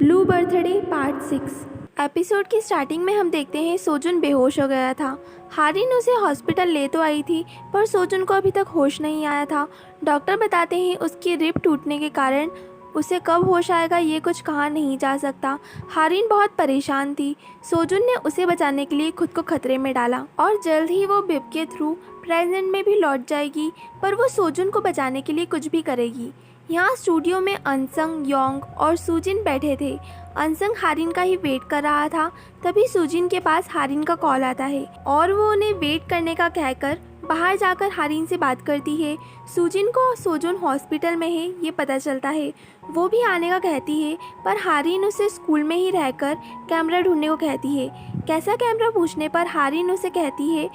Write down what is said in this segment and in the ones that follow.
Blue birthday part 6। Episode की starting में हम देखते हैं सोजुन बेहोश हो गया था। हारिन उसे हॉस्पिटल ले तो आई थी पर सोजुन को अभी तक होश नहीं आया था। डॉक्टर बताते हैं उसकी रिब टूटने के कारण उसे कब होश आएगा ये कुछ कहा नहीं जा सकता। हारिन बहुत परेशान थी। सोजुन ने उसे बचाने के लिए खुद को खतरे में डाला और जल्द ही वो बिब के थ्रू प्रेजेंट में भी लौट जाएगी, पर वो सोजुन को बचाने के लिए कुछ भी करेगी। यहाँ स्टूडियो में अनसंग, योंग और सुजिन बैठे थे। अनसंग हारिन का ही वेट कर रहा था। तभी सुजिन के पास हारिन का कॉल आता है और वो उन्हें वेट करने का कहकर बाहर जाकर हारिन से बात करती है। सुजिन को सोजुन हॉस्पिटल में है ये पता चलता है। वो भी आने का कहती है पर हारिन उसे स्कूल में ही रहकर कैमरा ढूंढने को कहती है। कैसा कैमरा पूछने पर हारिन उसे कहती है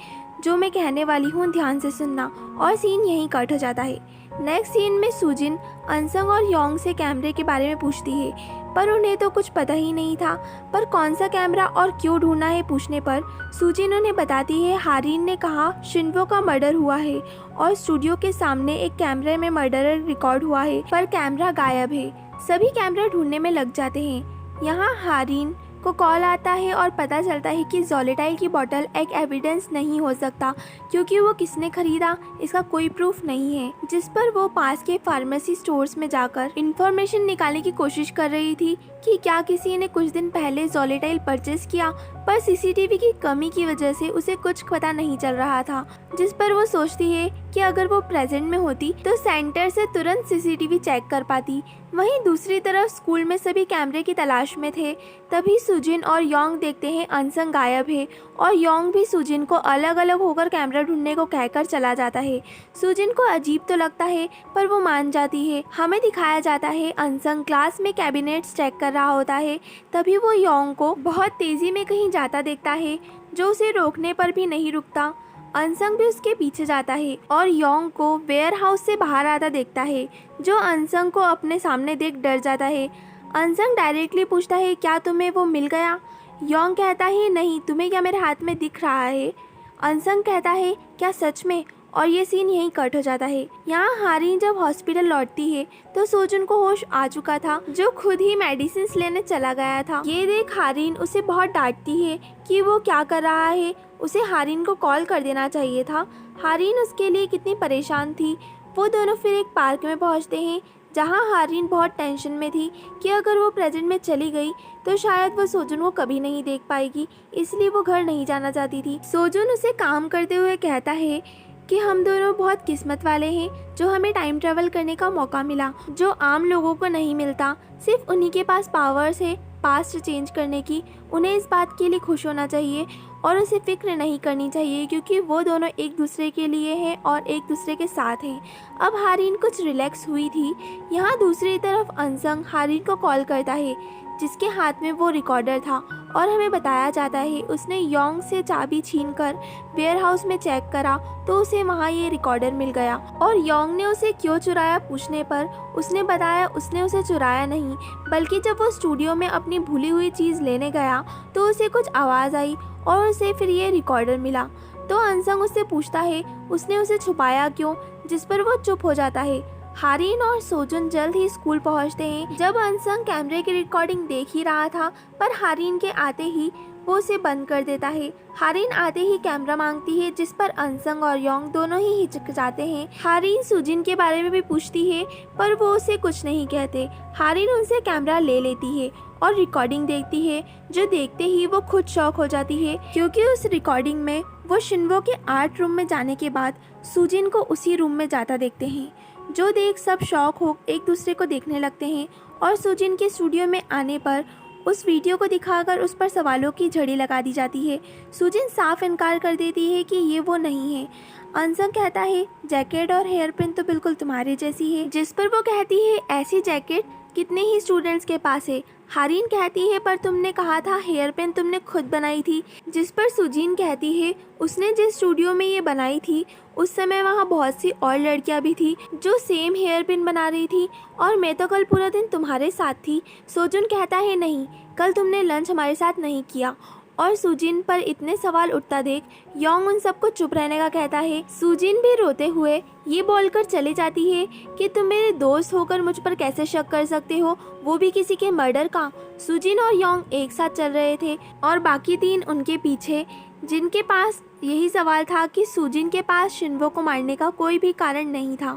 जो मैं कहने वाली हूँ ध्यान से सुनना, और सीन यहीं कट हो जाता है। नेक्स्ट सीन में सुजिन अनसंग और योंग से कैमरे के बारे में पूछती है पर उन्हें तो कुछ पता ही नहीं था। पर कौन सा कैमरा और क्यों ढूंढना है पूछने पर सुजिन उन्हें बताती है हारिन ने कहा शिन्वो का मर्डर हुआ है और स्टूडियो के सामने एक कैमरे में मर्डर रिकॉर्ड हुआ है पर कैमरा गायब है। सभी कैमरा ढूंढने में लग जाते हैं। यहाँ हारिन को कॉल आता है और पता चलता है कि ज़ोलेटाइल की बोतल एक एविडेंस नहीं हो सकता क्योंकि वो किसने खरीदा इसका कोई प्रूफ नहीं है। जिस पर वो पास के फार्मेसी स्टोर्स में जाकर इंफॉर्मेशन निकालने की कोशिश कर रही थी कि क्या किसी ने कुछ दिन पहले ज़ोलेटाइल परचेज किया, पर सीसीटीवी की कमी की वजह से उसे कुछ पता नहीं चल रहा था। जिस पर वो सोचती है कि अगर वो प्रेजेंट में होती तो सेंटर से तुरंत सीसीटीवी चेक कर पाती। वहीं दूसरी तरफ स्कूल में सभी कैमरे की तलाश में थे। तभी सुजिन और योंग देखते हैं अनसंग गायब है और योंग भी सुजिन को अलग अलग होकर कैमरा ढूंढने को कहकर चला जाता है। सुजिन को अजीब तो लगता है पर वो मान जाती है। हमें दिखाया जाता है अनसंग क्लास में कैबिनेट्स चेक कर रहा होता है। तभी वो योंग को बहुत तेजी में कहीं जाता देखता है जो उसे रोकने पर भी नहीं रुकता। अनसंग भी उसके पीछे जाता है और योंग को वेयर हाउस से बाहर आता देखता है जो अनसंग को अपने सामने देख डर जाता है। अनसंग डायरेक्टली पूछता है क्या तुम्हें वो मिल गया? योंग कहता है नहीं, तुम्हें क्या मेरे हाथ में दिख रहा है? अनसंग कहता है क्या सच में? और ये सीन यहीं कट हो जाता है। यहाँ हारिन जब हॉस्पिटल लौटती है तो सोजुन को होश आ चुका था जो खुद ही मेडिसिन लेने चला गया था। ये देख हारिन उसे बहुत डांटती है कि वो क्या कर रहा है। उसे हारिन को कॉल कर देना चाहिए था। हारिन उसके लिए कितनी परेशान थी। वो दोनों फिर एक पार्क में पहुँचते हैं जहाँ हारिन बहुत टेंशन में थी कि अगर वो प्रेजेंट में चली गई तो शायद वो सोजुन को कभी नहीं देख पाएगी, इसलिए वो घर नहीं जाना चाहती थी। सोजुन उसे काम करते हुए कहता है कि हम दोनों बहुत किस्मत वाले हैं जो हमें टाइम ट्रैवल करने का मौका मिला जो आम लोगों को नहीं मिलता। सिर्फ उन्हीं के पास पावर्स है पास्ट चेंज करने की। उन्हें इस बात के लिए खुश होना चाहिए और उसे फिक्र नहीं करनी चाहिए क्योंकि वो दोनों एक दूसरे के लिए हैं और एक दूसरे के साथ हैं। अब हारिन कुछ रिलैक्स हुई थी। यहाँ दूसरी तरफ अनसंग हारिन को कॉल करता है जिसके हाथ में वो रिकॉर्डर था और हमें बताया जाता है उसने योंग से चाबी छीनकर वेयर हाउस में चेक करा तो उसे वहाँ ये रिकॉर्डर मिल गया। और योंग ने उसे क्यों चुराया पूछने पर उसने बताया उसने उसे चुराया नहीं बल्कि जब वो स्टूडियो में अपनी भूली हुई चीज़ लेने गया तो उसे कुछ आवाज़ आई और उसे फिर ये रिकॉर्डर मिला। तो अनसंग उससे पूछता है उसने उसे छुपाया क्यों, जिस पर वो चुप हो जाता है। हारिन और सोजुन जल्द ही स्कूल पहुंचते हैं। जब अनसंग कैमरे की रिकॉर्डिंग देख ही रहा था पर हारिन के आते ही वो उसे बंद कर देता है। हारिन आते ही कैमरा मांगती है जिस पर अनसंग और योंग दोनों ही हिचकिचाते हैं। हारिन सुजिन के बारे में भी पूछती है पर वो उसे कुछ नहीं कहते। हारिन उनसे कैमरा ले लेती है और रिकॉर्डिंग देखती है जो देखते ही वो खुद शॉक हो जाती है क्योंकि उस रिकॉर्डिंग में वो शिन्वो के आर्ट रूम में जाने के बाद सुजिन को उसी रूम में जाता देखते हैं। जो देख सब शॉक हो एक दूसरे को देखने लगते हैं और सुजिन के स्टूडियो में आने पर उस वीडियो को दिखाकर उस पर सवालों की झड़ी लगा दी जाती है। सुजिन साफ इनकार कर देती है कि ये वो नहीं है। अनसंग कहता है जैकेट और हेयर पिन तो बिल्कुल तुम्हारे जैसी है, जिस पर वो कहती है ऐसी जैकेट कितने ही स्टूडेंट्स के पास है। हारिन कहती है पर तुमने कहा था हेयर पिन तुमने खुद बनाई थी, जिस पर सुजीन कहती है उसने जिस स्टूडियो में ये बनाई थी उस समय वहाँ बहुत सी और लड़कियाँ भी थी जो सेम हेयर पिन बना रही थी और मैं तो कल पूरा दिन तुम्हारे साथ थी। सोजुन कहता है नहीं, कल तुमने लंच हमारे साथ नहीं किया और सुजिन पर इतने सवाल उठता देख योंग उन सबको चुप रहने का कहता है। सुजिन भी रोते हुए ये बोलकर चली जाती है कि तुम मेरे दोस्त होकर मुझ पर कैसे शक कर सकते हो, वो भी किसी के मर्डर का। सुजिन और योंग एक साथ चल रहे थे और बाकी तीन उनके पीछे, जिनके पास यही सवाल था कि सुजिन के पास शिन्वो को मारने का कोई भी कारण नहीं था।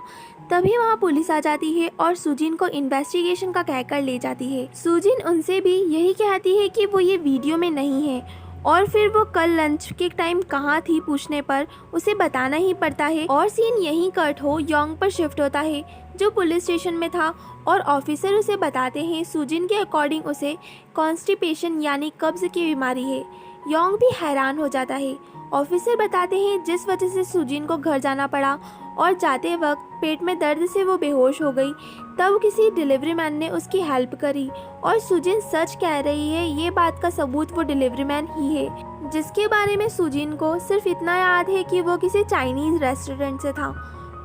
तभी वहाँ पुलिस आ जाती है और सुजिन को इन्वेस्टिगेशन का कहकर ले जाती है। सुजिन उनसे भी यही कहती है कि वो ये वीडियो में नहीं है और फिर वो कल लंच के टाइम कहाँ थी पूछने पर उसे बताना ही पड़ता है। और सीन यहीं कट हो योंग पर शिफ्ट होता है जो पुलिस स्टेशन में था और ऑफिसर उसे बताते हैं सुजिन के अकॉर्डिंग उसे कॉन्स्टिपेशन यानी कब्ज की बीमारी है। योंग भी हैरान हो जाता है। ऑफिसर बताते हैं जिस वजह से सुजिन को घर जाना पड़ा और जाते वक्त पेट में दर्द से वो बेहोश हो गई। तब किसी डिलीवरी मैन ने उसकी हेल्प करी और सुजिन सच कह रही है, ये बात का सबूत वो डिलीवरी मैन ही है जिसके बारे में सुजिन को सिर्फ इतना याद है कि वो किसी चाइनीज रेस्टोरेंट से था।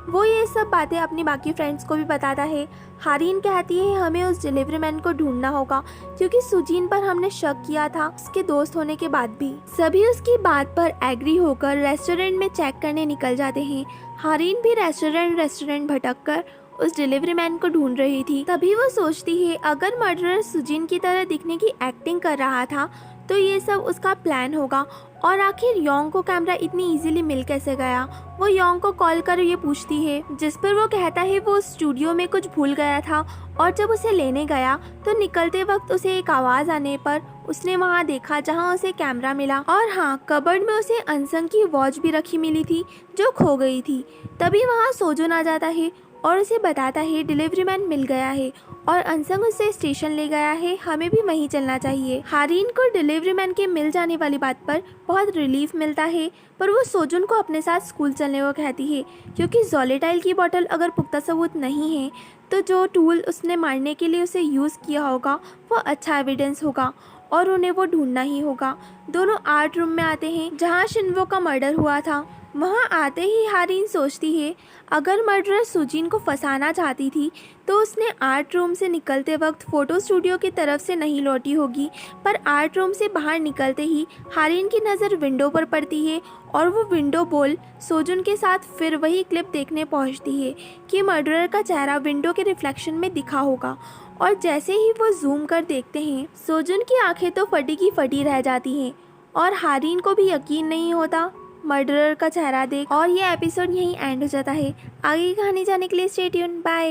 वो ये सब बातें अपनी बाकी फ्रेंड्स को भी बताता है। हारिन कहती है हमें उस डिलीवरी मैन को ढूंढना होगा क्योंकि सुजीन पर हमने शक किया था उसके दोस्त होने के बाद भी। सभी उसकी बात पर एग्री होकर रेस्टोरेंट में चेक करने निकल जाते हैं। हारिन भी रेस्टोरेंट भटककर उस डिलीवरी मैन को ढूंढ रही थी। तभी वो सोचती है अगर मर्डरर सुजीन की तरह दिखने की एक्टिंग कर रहा था तो ये सब उसका प्लान होगा। और आखिर योंग को कैमरा इतनी इजीली मिल कैसे गया। वो योंग को कॉल कर ये पूछती है जिस पर वो कहता है वो स्टूडियो में कुछ भूल गया था और जब उसे लेने गया तो निकलते वक्त उसे एक आवाज़ आने पर उसने वहाँ देखा जहाँ उसे कैमरा मिला। और हाँ, कबर्ड में उसे अनसंग की वॉच भी रखी मिली थी जो खो गई थी। तभी वहाँ सोजुन आ जाता है और उसे बताता है डिलीवरी मैन मिल गया है और अनसंग उसे स्टेशन ले गया है, हमें भी वहीं चलना चाहिए। हारिन को डिलीवरी मैन के मिल जाने वाली बात पर बहुत रिलीफ मिलता है, पर वो सोजुन को अपने साथ स्कूल चलने को कहती है क्योंकि जोलेटाइल की बोतल अगर पुख्ता सबूत नहीं है तो जो टूल उसने मारने के लिए उसे यूज़ किया होगा वो अच्छा एविडेंस होगा और उन्हें वो ढूंढना ही होगा। दोनों आर्ट रूम में आते हैं जहाँ शिन्वो का मर्डर हुआ था। वहाँ आते ही हारिन सोचती है अगर मर्डरर सुजीन को फंसाना चाहती थी तो उसने आर्ट रूम से निकलते वक्त फ़ोटो स्टूडियो की तरफ से नहीं लौटी होगी। पर आर्ट रूम से बाहर निकलते ही हारिन की नज़र विंडो पर पड़ती है और वो विंडो बोल सोजुन के साथ फिर वही क्लिप देखने पहुंचती है कि मर्डरर का चेहरा विंडो के रिफ्लेक्शन में दिखा होगा। और जैसे ही वो जूम कर देखते हैं सोजुन की आंखें तो फटी की फटी रह जाती हैं और हारिन को भी यकीन नहीं होता मर्डरर का चेहरा देख। और ये एपिसोड यहीं एंड हो जाता है। आगे की कहानी जानने के लिए स्टे ट्यून्ड। बाय।